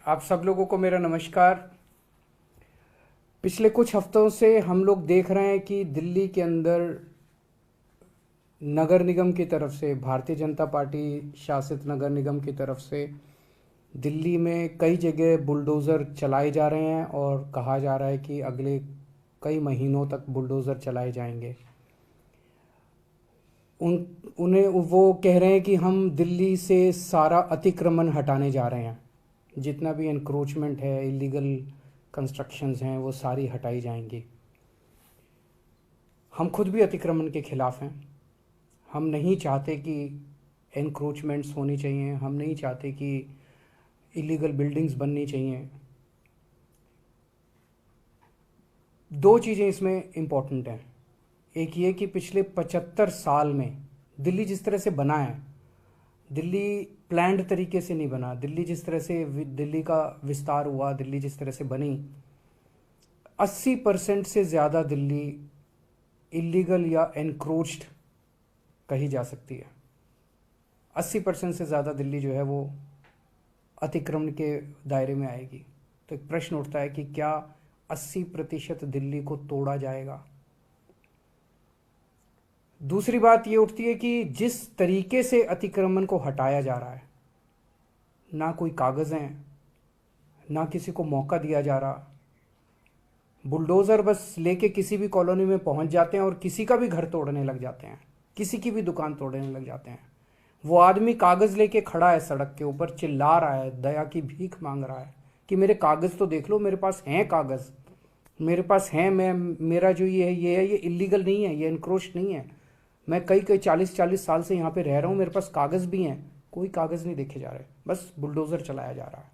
आप सब लोगों को मेरा नमस्कार। पिछले कुछ हफ्तों से हम लोग देख रहे हैं कि दिल्ली के अंदर नगर निगम की तरफ से, भारतीय जनता पार्टी शासित नगर निगम की तरफ से दिल्ली में कई जगह बुलडोज़र चलाए जा रहे हैं और कहा जा रहा है कि अगले कई महीनों तक बुलडोज़र चलाए जाएंगे। उन्हें वो कह रहे हैं कि हम दिल्ली से सारा अतिक्रमण हटाने जा रहे हैं, जितना भी एनक्रोचमेंट है, इलीगल कंस्ट्रक्शंस हैं, वो सारी हटाई जाएंगी। हम खुद भी अतिक्रमण के खिलाफ हैं। हम नहीं चाहते कि एनक्रोचमेंट्स होनी चाहिए, हम नहीं चाहते कि इलीगल बिल्डिंग्स बननी चाहिए। दो चीज़ें इसमें इम्पॉर्टेंट हैं। एक ये कि पिछले 75 साल में दिल्ली जिस तरह से बना है, दिल्ली प्लान्ड तरीके से नहीं बना। दिल्ली जिस तरह से दिल्ली का विस्तार हुआ, दिल्ली जिस तरह से बनी, 80% से ज़्यादा दिल्ली इलीगल या एनक्रोच्ड कही जा सकती है। 80% से ज़्यादा दिल्ली जो है वो अतिक्रमण के दायरे में आएगी। तो एक प्रश्न उठता है कि क्या 80% दिल्ली को तोड़ा जाएगा? दूसरी बात ये उठती है कि जिस तरीके से अतिक्रमण को हटाया जा रहा है, ना कोई कागज़ हैं, ना किसी को मौका दिया जा रहा। बुलडोज़र बस लेके किसी भी कॉलोनी में पहुंच जाते हैं और किसी का भी घर तोड़ने लग जाते हैं, किसी की भी दुकान तोड़ने लग जाते हैं। वो आदमी कागज़ लेके खड़ा है सड़क के ऊपर, चिल्ला रहा है, दया की भीख मांग रहा है कि मेरे कागज़ तो देख लो, मेरे पास हैं कागज़, मेरे पास हैं, मेरा जो ये है ये इलीगल नहीं है, ये एनक्रोच नहीं है। मैं कई 40 साल से यहाँ पे रह रहा हूँ, मेरे पास कागज़ भी हैं। कोई कागज़ नहीं देखे जा रहे, बस बुलडोज़र चलाया जा रहा है।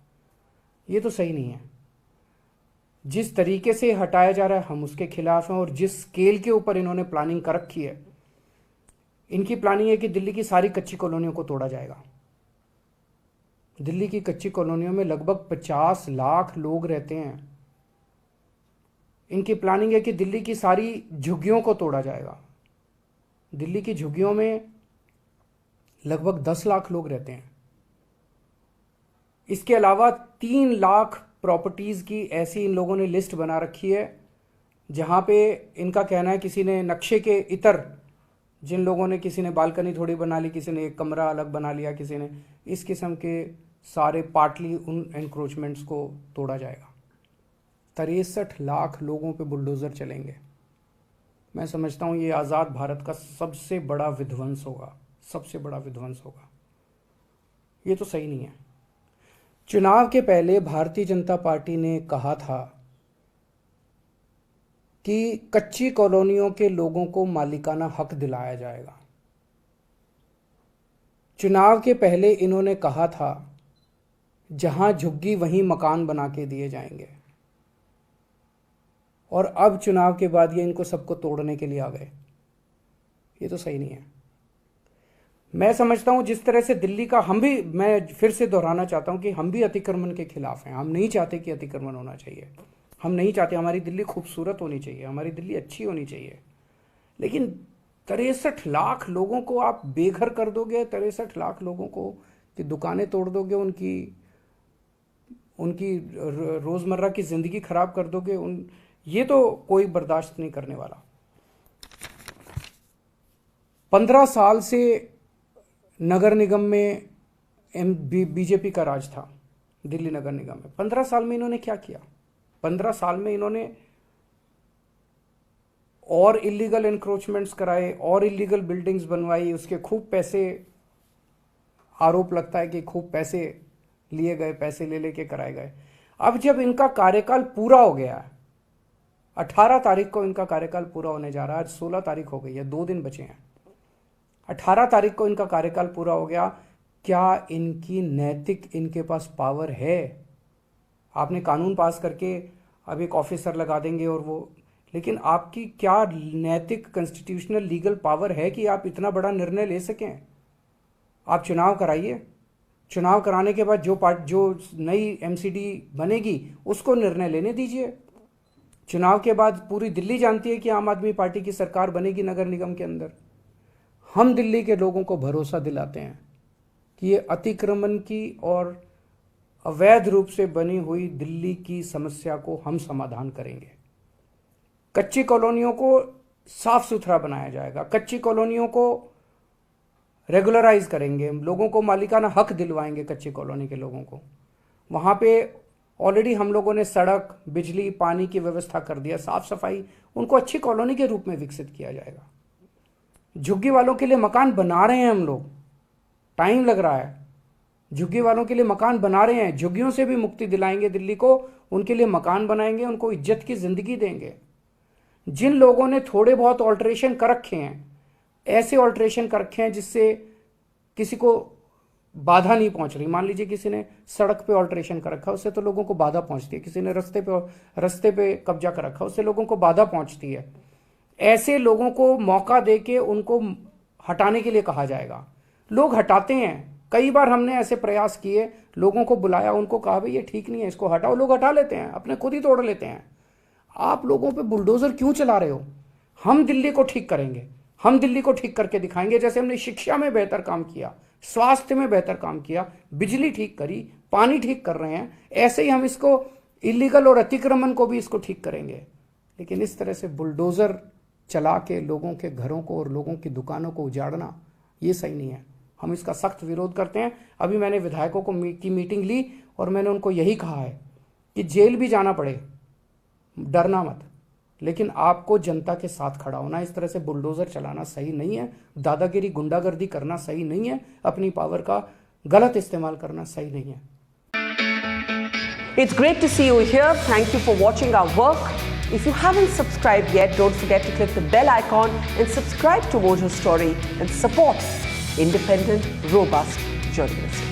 ये तो सही नहीं है। जिस तरीके से हटाया जा रहा है हम उसके खिलाफ हैं, और जिस स्केल के ऊपर इन्होंने प्लानिंग कर रखी है, इनकी प्लानिंग है कि दिल्ली की सारी कच्ची कॉलोनियों को तोड़ा जाएगा। दिल्ली की कच्ची कॉलोनियों में लगभग 50 लाख लोग रहते हैं। इनकी प्लानिंग है कि दिल्ली की सारी झुग्गियों को तोड़ा जाएगा। दिल्ली की झुग्गियों में लगभग 10 लाख लोग रहते हैं। इसके अलावा 3 लाख प्रॉपर्टीज़ की ऐसी इन लोगों ने लिस्ट बना रखी है, जहाँ पे इनका कहना है किसी ने नक्शे के इतर, जिन लोगों ने, किसी ने बालकनी थोड़ी बना ली, किसी ने एक कमरा अलग बना लिया, किसी ने इस किस्म के सारे पार्टली उन एनक्रोचमेंट्स को तोड़ा जाएगा। 63 लाख लोगों पे बुलडोज़र चलेंगे। मैं समझता हूँ ये आज़ाद भारत का सबसे बड़ा विध्वंस होगा, सबसे बड़ा विध्वंस होगा। ये तो सही नहीं है। चुनाव के पहले भारतीय जनता पार्टी ने कहा था कि कच्ची कॉलोनियों के लोगों को मालिकाना हक दिलाया जाएगा। चुनाव के पहले इन्होंने कहा था जहां झुग्गी वहीं मकान बना के दिए जाएंगे, और अब चुनाव के बाद ये इनको सबको तोड़ने के लिए आ गए। ये तो सही नहीं है। मैं समझता हूं जिस तरह से दिल्ली का, मैं फिर से दोहराना चाहता हूं कि हम भी अतिक्रमण के खिलाफ हैं। हम नहीं चाहते कि अतिक्रमण होना चाहिए, हम नहीं चाहते। हमारी दिल्ली खूबसूरत होनी चाहिए, हमारी दिल्ली अच्छी होनी चाहिए। लेकिन 63 लाख लोगों को आप बेघर कर दोगे, 63 लाख लोगों को की दुकानें तोड़ दोगे, उनकी रोज़मर्रा की ज़िंदगी खराब कर दोगे, ये तो कोई बर्दाश्त नहीं करने वाला। 15 साल से नगर निगम में बीजेपी का राज था। दिल्ली नगर निगम में 15 साल में इन्होंने क्या किया? 15 साल में इन्होंने और इलीगल एनक्रोचमेंट्स कराए, और इलीगल बिल्डिंग्स बनवाई, उसके खूब पैसे, आरोप लगता है कि खूब पैसे लिए गए, पैसे ले लेके कराए गए। अब जब इनका कार्यकाल पूरा हो गया है, 18 तारीख को इनका कार्यकाल पूरा होने जा रहा है, आज 16 तारीख हो गई है, 2 दिन बचे हैं। 18 तारीख को इनका कार्यकाल पूरा हो गया। क्या इनकी नैतिक, इनके पास पावर है? आपने कानून पास करके अब एक ऑफिसर लगा देंगे और वो, लेकिन आपकी क्या नैतिक, कॉन्स्टिट्यूशनल, लीगल पावर है कि आप इतना बड़ा निर्णय ले सकें? आप चुनाव कराइए, चुनाव कराने के बाद जो नई एमसीडी बनेगी उसको निर्णय लेने दीजिए। चुनाव के बाद पूरी दिल्ली जानती है कि आम आदमी पार्टी की सरकार बनेगी नगर निगम के अंदर। हम दिल्ली के लोगों को भरोसा दिलाते हैं कि ये अतिक्रमण की और अवैध रूप से बनी हुई दिल्ली की समस्या को हम समाधान करेंगे। कच्ची कॉलोनियों को साफ सुथरा बनाया जाएगा, कच्ची कॉलोनियों को रेगुलराइज करेंगे, लोगों को मालिकाना हक दिलवाएंगे कच्ची कॉलोनी के लोगों को। वहाँ पे ऑलरेडी हम लोगों ने सड़क, बिजली, पानी की व्यवस्था कर दिया, साफ सफाई, उनको अच्छी कॉलोनी के रूप में विकसित किया जाएगा। झुग्गी वालों के लिए मकान बना रहे हैं हम लोग, टाइम लग रहा है, झुग्गी वालों के लिए मकान बना रहे हैं, झुग्गियों से भी मुक्ति दिलाएंगे दिल्ली को, उनके लिए मकान बनाएंगे, उनको इज्जत की जिंदगी देंगे। जिन लोगों ने थोड़े बहुत ऑल्ट्रेशन कर रखे हैं, ऐसे ऑल्ट्रेशन कर रखे हैं जिससे किसी को बाधा नहीं पहुंच रही, मान लीजिए किसी ने सड़क पे ऑल्ट्रेशन कर रखा, उससे तो लोगों को बाधा पहुंचती है, किसी ने रस्ते पे कब्जा कर रखा, उससे लोगों को बाधा पहुंचती है। ऐसे लोगों को मौका देके उनको हटाने के लिए कहा जाएगा। लोग हटाते हैं, कई बार हमने ऐसे प्रयास किए, लोगों को बुलाया, उनको कहा भाई ये ठीक नहीं है, इसको हटाओ, लोग हटा लेते हैं, अपने खुद ही तोड़ लेते हैं। आप लोगों पे बुलडोजर क्यों चला रहे हो? हम दिल्ली को ठीक करेंगे, हम दिल्ली को ठीक करके दिखाएंगे। जैसे हमने शिक्षा में बेहतर काम किया, स्वास्थ्य में बेहतर काम किया, बिजली ठीक करी, पानी ठीक कर रहे हैं, ऐसे ही हम इसको इलीगल और अतिक्रमण को भी इसको ठीक करेंगे। लेकिन इस तरह से बुलडोजर चला के लोगों के घरों को और लोगों की दुकानों को उजाड़ना, ये सही नहीं है। हम इसका सख्त विरोध करते हैं। अभी मैंने विधायकों की मीटिंग ली और मैंने उनको यही कहा है कि जेल भी जाना पड़े, डरना मत, लेकिन आपको जनता के साथ खड़ा होना। इस तरह से बुलडोजर चलाना सही नहीं है, दादागिरी, गुंडागर्दी करना सही नहीं है, अपनी पावर का गलत इस्तेमाल करना सही नहीं है। It's great to see you here. Thank you for watching our work. If you haven't subscribed yet, don't forget to click the bell icon and subscribe to Mojo Story and support independent, robust journalism.